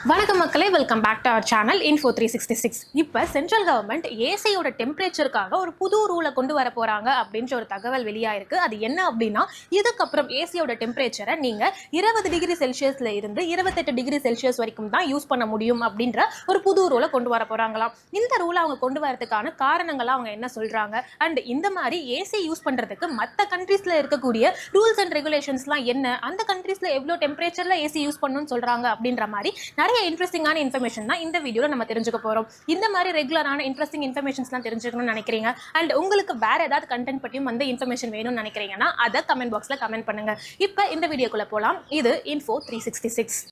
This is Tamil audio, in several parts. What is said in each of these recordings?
வணக்கம் மக்களே, welcome back to our channel Info 366. இப்போ சென்ட்ரல் கவர்மெண்ட் ஏசியோட டெம்பரேச்சருக்காக ஒரு புது ரூலை கொண்டு வர போறாங்க அப்படின்ற ஒரு தகவல் வெளியாயிருக்கு. அது என்ன அப்படின்னா, இதுக்கப்புறம் ஏசியோட டெம்பரேச்சரை நீங்க 20 டிகிரி செல்சியஸ்ல இருந்து 28 டிகிரி செல்சியஸ் வரைக்கும் தான் யூஸ் பண்ண முடியும் அப்படின்ற ஒரு புது ரூலை கொண்டு வர போறாங்களாம். இந்த ரூலை அவங்க கொண்டு வரதுக்கான காரணங்களை அவங்க என்ன சொல்றாங்க, அண்ட் இந்த மாதிரி ஏசி யூஸ் பண்றதுக்கு மற்ற கண்ட்ரீஸ்ல இருக்கக்கூடிய ரூல்ஸ் அண்ட் ரெகுலேஷன்ஸ்லாம் என்ன, அந்த கண்ட்ரீஸ்ல எவ்வளோ டெம்பரேச்சர்ல ஏசி யூஸ் பண்ணணும்னு சொல்றாங்க அப்படின்ற மாதிரி நிறைய இன்ட்ரெஸ்டிங்கான இன்ஃபர்மேஷன் தான் இந்த வீடியோல நம்ம தெரிஞ்சுக்க போறோம். இந்த மாதிரி ரெகுலரான இன்ட்ரெஸ்டிங் இன்ஃபர்மேஷன்ஸ்லாம் தெரிஞ்சுக்கணும்னு நினைக்கிறீங்க, அண்ட் உங்களுக்கு வேற ஏதாவது கண்டென்ட் பற்றியும் வந்து இன்ஃபர்மேஷன் வேணும்னு நினைக்கிறீங்கன்னா அதை கமெண்ட் பாக்ஸ்ல கமெண்ட் பண்ணுங்க. இப்போ இந்த வீடியோக்குள்ள போலாம். இது Info 366.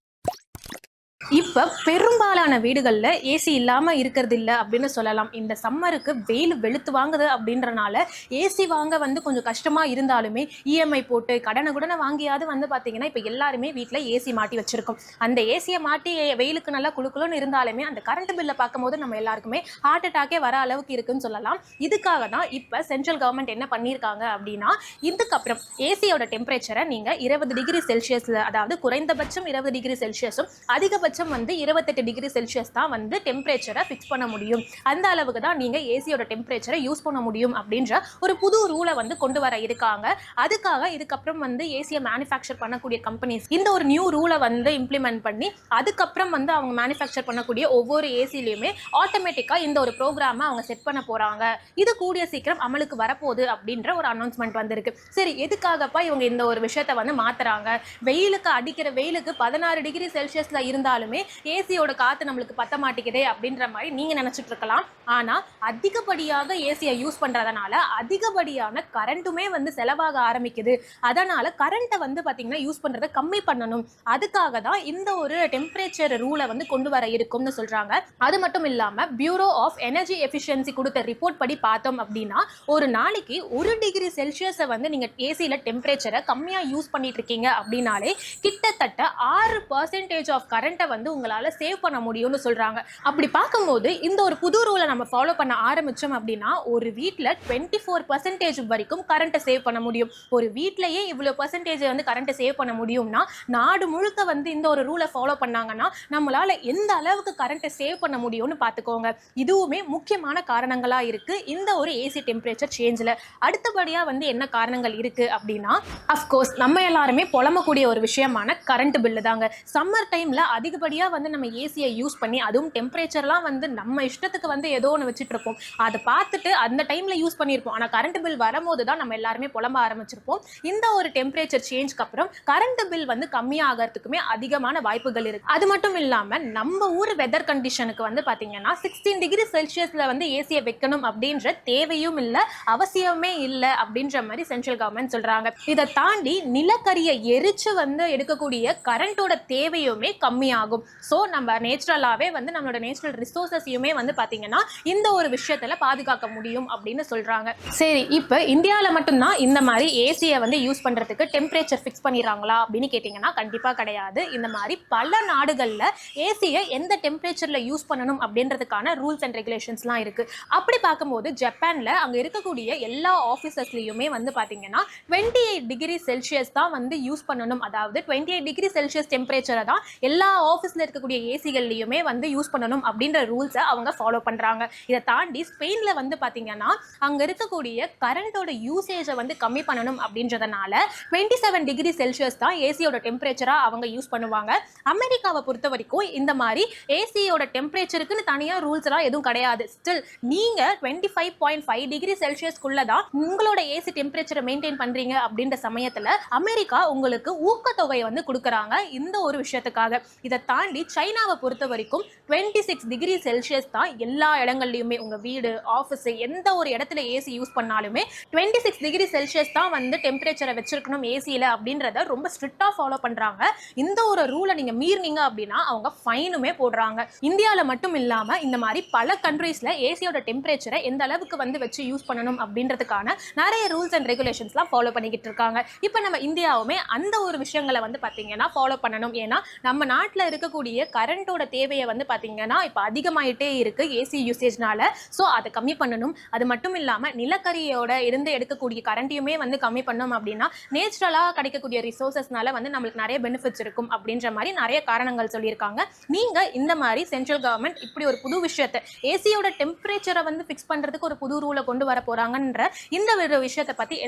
இப்போ பெரும்பாலான வீடுகளில் ஏசி இல்லாமல் இருக்கிறது இல்லை அப்படின்னு சொல்லலாம். இந்த சம்மருக்கு வெயில் வெளுத்து வாங்குது அப்படின்றனால ஏசி வாங்க வந்து கொஞ்சம் கஷ்டமாக இருந்தாலுமே இஎம்ஐ போட்டு கடனை வாங்கியாவது வந்து பார்த்தீங்கன்னா இப்போ எல்லாருமே வீட்டில் ஏசி மாட்டி வச்சுருக்கோம். அந்த ஏசியை மாட்டி வெயிலுக்கு நல்லா குளுக்குளுன்னு இருந்தாலுமே அந்த கரண்ட் பில்லை பார்க்கும்போது நம்ம எல்லாருக்குமே ஹார்ட் அட்டாக்கே வர அளவுக்கு இருக்குன்னு சொல்லலாம். இதுக்காக தான் இப்போ சென்ட்ரல் கவர்மெண்ட் என்ன பண்ணியிருக்காங்க அப்படின்னா, இதுக்கப்புறம் ஏசியோட டெம்பரேச்சரை நீங்கள் 20 டிகிரி செல்சியஸில், அதாவது குறைந்தபட்சம் 20 டிகிரி செல்சியஸும் அதிகபட்சம் வந்து 28 டிகிரி செல்சியஸ் தான் வந்து டெம்பரேச்சரை ஃபிக்ஸ் பண்ண முடியும். அந்த அளவுக்கு தான் நீங்க ஏசியோட டெம்பரேச்சரை யூஸ் பண்ண முடியும் அப்படின்ற ஒரு புது ரூலை வந்து கொண்டு வர இருக்காங்க. அதுக்காக இதுக்கப்புறம் வந்து ஏசியை மேனுஃபேக்சர் பண்ணக்கூடிய கம்பெனிஸ் இந்த ஒரு நியூ ரூலை வந்து இம்ப்ளிமெண்ட் பண்ணி அதுக்கப்புறம் வந்து அவங்க மேனுஃபேக்சர் பண்ணக்கூடிய ஒவ்வொரு ஏசிலையுமே ஆட்டோமேட்டிக்கா இந்த ஒரு ப்ரோக்ராமை அவங்க செட் பண்ண போறாங்க. இது கூடிய சீக்கிரம் அமலுக்கு வரப்போகுது அப்படின்ற ஒரு அனௌன்ஸ்மெண்ட் வந்திருக்கு. சரி, எதுக்காகப்பா இவங்க இந்த ஒரு விஷயத்தை வந்து மாத்துறாங்க? வெயிலுக்கு அடிக்கிற வெயிலுக்கு 16 டிகிரி செல்சியஸ்ல இருந்தாலும் ஏசியோட காத்து நம்மளுக்கு பத்த மாட்டேங்குதே அப்படின்ற மாதிரி நீங்க நினைச்சிட்டு இருக்கலாம். ஆனா அதிகப்படியாக ஏசியை யூஸ் பண்றதுனால அதிகப்படியான கரண்ட்டுமே வந்து செலவாக ஆரம்பிக்குது. அதனால கரண்ட்டை வந்து பாத்தீங்கன்னா யூஸ் பண்றதை கம்மி பண்ணணும். அதுக்காக தான் இந்த ஒரு டெம்பரேச்சர் ரூலை வந்து கொண்டு வர இருக்கும்னு சொல்றாங்க. அது மட்டும் இல்லாம பியூரோ ஆஃப் எனர்ஜி எஃபிஷியன்சி கொடுத்த ரிப்போர்ட் படி பார்த்தோம் அப்படின்னா, ஒரு நாளைக்கு 1 டிகிரி செல்சியஸை வந்து நீங்க ஏசியில டெம்பரேச்சரை கம்மியா யூஸ் பண்ணிட்டு இருக்கீங்க அப்படின்னாலே கிட்டத்தட்ட 6% ஆஃப் கரண்ட்டை வந்து உங்களால சேவ் பண்ண முடியும்னு சொல்றாங்க. அப்படி பார்க்கும்போது இந்த ஒரு புது ரூலை நம்ம ஃபாலோ பண்ண ஆரம்பிச்சோம் அப்படின்னா ஒரு வீட்டில் 24% வரைக்கும் கரண்ட்டை சேவ் பண்ண முடியும். ஒரு வீட்டிலேயே இவ்வளோ பர்சன்டேஜ் வந்து கரண்ட்டை சேவ் பண்ண முடியும்னா நாடு முழுக்க வந்து இந்த ஒரு ரூலை ஃபாலோ பண்ணாங்கன்னா நம்மளால எந்த அளவுக்கு கரண்ட்டை சேவ் பண்ண முடியும்னு பார்த்துக்கோங்க. இதுவுமே முக்கியமான காரணங்களா இருக்கு இந்த ஒரு ஏசி டெம்பரேச்சர் சேஞ்சில். அடுத்தபடியா வந்து என்ன காரணங்கள் இருக்கு அப்படின்னா, அஃப்கோர்ஸ் நம்ம எல்லாருமே புலம்பக்கூடிய ஒரு விஷயமான கரண்ட் பில்லு தாங்க. சம்மர் டைம்ல அதிகப்படியாக வந்து நம்ம ஏசியை யூஸ் பண்ணி அதுவும் டெம்பரேச்சர்லாம் வந்து நம்ம இஷ்டத்துக்கு வந்து ஏதோ ஒன்று வச்சுட்டு இருப்போம். அதை பார்த்துட்டு அந்த டைம்ல யூஸ் பண்ணியிருப்போம். ஆனால் கரண்ட் பில் வரும்போது தான் நம்ம எல்லாருமே புலம்ப ஆரம்பிச்சிருப்போம். இந்த ஒரு டெம்பரேச்சர் சேஞ்ச்க்கு அப்புறம் கரண்ட் பில் வந்து கம்மியாகிறதுக்குமே அதிகமான வாய்ப்புகள் இருக்கு. அது மட்டும் இல்லாம நம்ம ஊர் வெதர் கண்டிஷனுக்கு வந்து பாத்தீங்கன்னா 16 டிகிரி செல்சியஸ்ல வந்து ஏசியை வைக்கணும் அப்படின்ற தேவையும் இல்லை, அவசியமே இல்லை அப்படின்ற மாதிரி சென்ட்ரல் கவர்மெண்ட் சொல்றாங்க. இதை தாண்டி நிலக்கரியை எரிச்சு வந்து எடுக்கக்கூடிய கரண்டோட தேவையுமே கம்மியாகும். ஸோ நம்ம நேச்சுரலாகவே வந்து நம்மளோட நேச்சுரல் ரிசோர்ஸஸையுமே வந்து பார்த்தீங்கன்னா இந்த ஒரு விஷயத்தில் பாதுகாக்க முடியும் அப்படின்னு சொல்கிறாங்க. சரி, இப்போ இந்தியாவில் மட்டும்தான் இந்த மாதிரி ஏசியை வந்து யூஸ் பண்ணுறதுக்கு டெம்பரேச்சர் ஃபிக்ஸ் பண்ணிடுறாங்களா அப்படின்னு கேட்டிங்கன்னா கண்டிப்பாக கிடையாது. இந்த மாதிரி பல நாடுகளில் ஏசியை எந்த டெம்பரேச்சரில் யூஸ் பண்ணணும் அப்படின்றதுக்கான ரூல்ஸ் அண்ட் ரெகுலேஷன்ஸ்லாம் இருக்குது. அப்படி பார்க்கும்போது ஜப்பானில் அங்கே இருக்கக்கூடிய எல்லா ஆஃபீஸஸ்லையுமே வந்து பார்த்தீங்கன்னா 28 டிகிரி செல்சியஸ் தான் வந்து யூஸ் பண்ணணும். அதாவது 28 டிகிரி செல்சியஸ் டெம்பரேச்சரை தான் எல்லா ஆஃபீஸில் இருக்கக்கூடிய ஏசிகள்லையுமே வந்து யூஸ் பண்ணணும் அப்படின்ற ரூல்ஸை அவங்க ஃபாலோ பண்ணுறாங்க. இதை தாண்டி ஸ்பெயினில் வந்து பார்த்தீங்கன்னா அங்கே இருக்கக்கூடிய கரண்டோட யூசேஜை வந்து கம்மி பண்ணணும் அப்படின்றதுனால 27 டிகிரி செல்சியஸ் தான் ஏசியோட டெம்பரேச்சராக அவங்க யூஸ் பண்ணுவாங்க. அமெரிக்காவை பொறுத்த வரைக்கும் இந்த மாதிரி ஏசியோட டெம்பரேச்சருக்குன்னு தனியாக ரூல்ஸ் எல்லாம் எதுவும் கிடையாது. ஸ்டில் நீங்கள் 25.5 டிகிரி செல்சியஸ்க்குள்ள தான் உங்களோட ஏசி டெம்பரேச்சரை மெயின்டைன் பண்ணுறீங்க அப்படின்ற சமயத்தில் அமெரிக்கா உங்களுக்கு ஊக்கத்தொகையை வந்து கொடுக்குறாங்க இந்த ஒரு விஷயத்துக்காக. இதை தாண்டி சைனாவை பொறுத்த வரைக்கும் 26 டிகிரி செல்சியஸ் தான் எல்லா இடங்கள்லையுமே, உங்கள் வீடு, ஆஃபீஸு, எந்த ஒரு இடத்துல ஏசி யூஸ் பண்ணாலுமே 26 டிகிரி செல்சியஸ் தான் வந்து டெம்பரேச்சரை வச்சிருக்கணும் ஏசியில் அப்படின்றத ரொம்ப ஸ்ட்ரிக்டாக ஃபாலோ பண்ணுறாங்க. இந்த ஒரு ரூலை நீங்கள் மீறினீங்க அப்படின்னா அவங்க ஃபைனுமே போடுறாங்க. இந்தியாவில் மட்டும் இல்லாமல் இந்த மாதிரி பல கண்ட்ரீஸில் ஏசியோட டெம்பரேச்சரை எந்த அளவுக்கு வந்து வச்சு யூஸ் பண்ணணும் அப்படின்றதுக்கான நிறைய ரூல்ஸ் அண்ட் ரெகுலேஷன்ஸ்லாம் ஃபாலோ பண்ணிக்கிட்டு இருக்காங்க. இப்போ நம்ம இந்தியாவுமே அந்த ஒரு விஷயங்களை வந்து பார்த்தீங்கன்னா ஃபாலோ பண்ணணும். ஏன்னா நம்ம நாட்டில் எடுக்கக்கூடிய கரண்டோட தேவையை வந்து பார்த்தீங்கன்னா இப்போ அதிகமாயிட்டே இருக்கு ஏசி யூசேஜ்னால. ஸோ அதை கம்மி பண்ணணும். அது மட்டும் இல்லாமல் நிலக்கரியோட இருந்து எடுக்கக்கூடிய கரண்ட்டையுமே வந்து கம்மி பண்ணோம் அப்படின்னா நேச்சுரலாக கிடைக்கக்கூடிய ரிசோர்சஸ்னால வந்து நம்மளுக்கு நிறைய பெனிஃபிட்ஸ் இருக்கும் அப்படின்ற மாதிரி நிறைய காரணங்கள் சொல்லியிருக்காங்க. நீங்கள் இந்த மாதிரி சென்ட்ரல் கவர்மெண்ட் இப்படி ஒரு புது விஷயத்தை ஏசியோட டெம்பரேச்சரை வந்து ஃபிக்ஸ் பண்ணுறதுக்கு ஒரு புது ரூலை கொண்டு வர போகிறாங்கன்ற இந்த ஒரு விஷயத்தை பற்றி என்ன